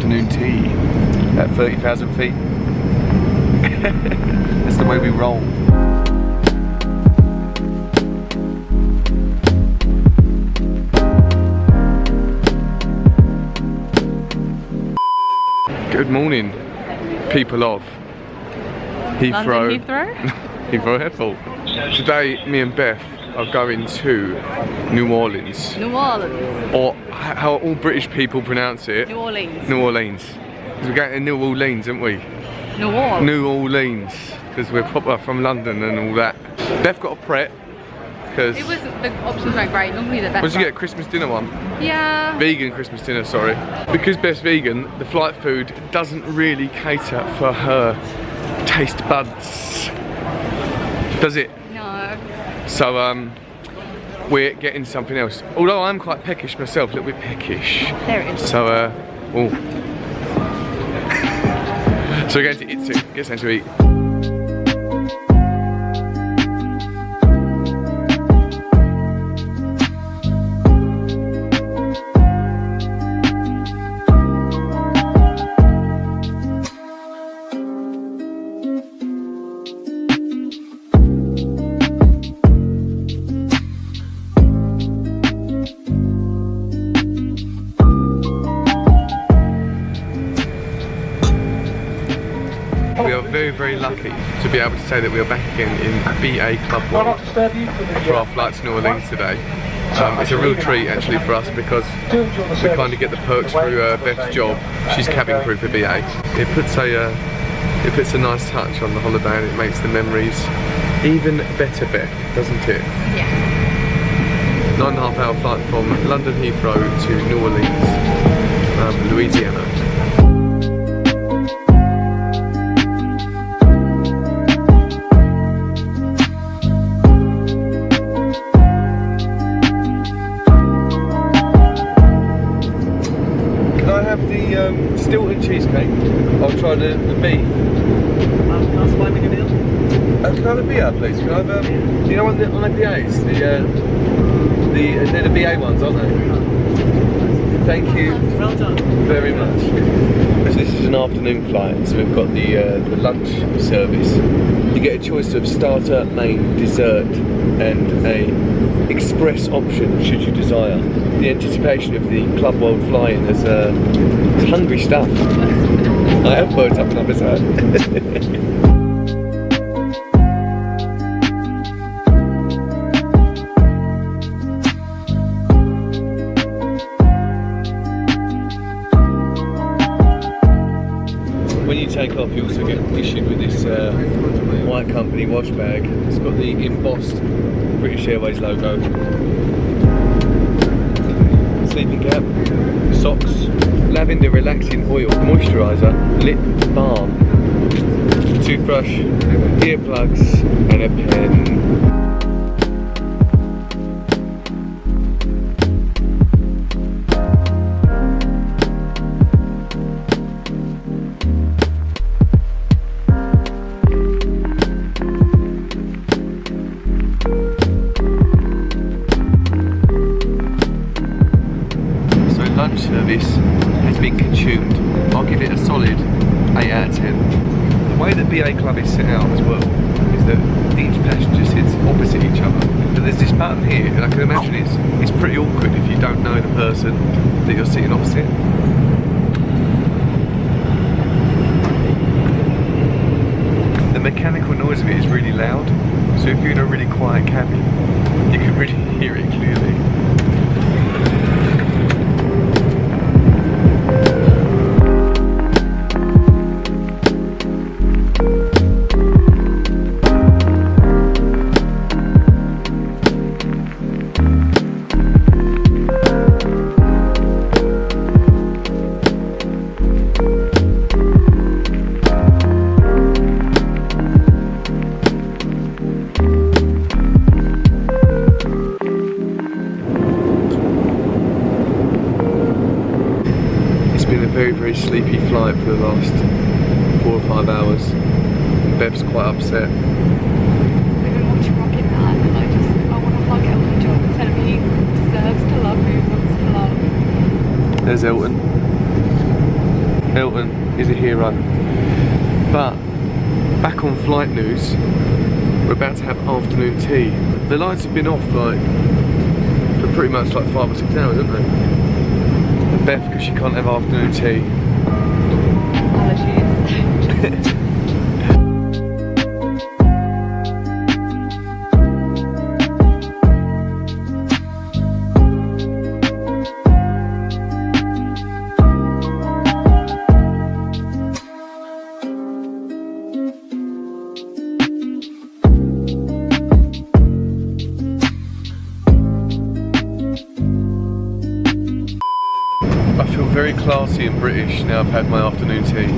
afternoon tea at 30,000 feet. That's the way we roll. Good morning, people of Heathrow. London Heathrow? Heathrow Airport. Today, me and Beth are going to New Orleans. New Orleans. Or how all British people pronounce it. New Orleans. New Orleans. Because we're going to New Orleans, aren't we? New Orleans. New Orleans. Because we're proper from London and all that. Beth got a Pret. Because It was, the options weren't great. Normally the best. what did you get? Christmas dinner one? Yeah. Vegan Christmas dinner, sorry. Because Beth's vegan, the flight food doesn't really cater for her taste buds. Does it? No. So we're getting something else. Although I'm quite peckish myself, a little bit peckish. There it is. So oh. So we're going to eat soon. Get something to eat. We are very, very lucky to be able to say that we are back again in BA Club World for our flight to New Orleans today. It's a real treat actually for us because we kind of get the perks through Beth's job. She's cabin crew for BA. It puts a nice touch on the holiday and it makes the memories even better, Beth, doesn't it? Yeah. 9.5 hour flight from London Heathrow to New Orleans, Louisiana. The Stilton cheesecake. I'll try the beef. Can I have a meal? Can I have a BA please? Can I have do you know on the BAs? They're the BA ones, aren't they? Thank you Well done. very much. So this is an afternoon flight, so we've got the lunch service. You get a choice of starter, main, dessert and a express option should you desire. The anticipation of the Club World flying is hungry stuff. I have worked up numbers out. When you take off, you also get issued with this white company wash bag. It's got the embossed British Airways logo. Sleeping cap, socks, lavender relaxing oil, moisturiser, lip balm, toothbrush, earplugs and a pen. Lunch service has been consumed. I'll give it a solid 8 out of 10. The way that BA Club is set out as well is that each passenger sits opposite each other. But there's this button here, and I can imagine it's pretty awkward if you don't know the person that you're sitting opposite. The mechanical noise of it is really loud, so if you're in a really quiet cabin, you can really hear it clearly. Very sleepy flight for the last 4 or 5 hours. And Bev's quite upset. We've been watching Rocket Man and I want to hug Elton John and tell him he deserves to love me and wants to love. There's Elton. Elton is a hero. But back on flight news, we're about to have afternoon tea. The lights have been off like for pretty much like 5 or 6 hours, haven't they? And Beth, because she can't have afternoon tea. Allergies. I feel very classy and British now I've had my afternoon tea.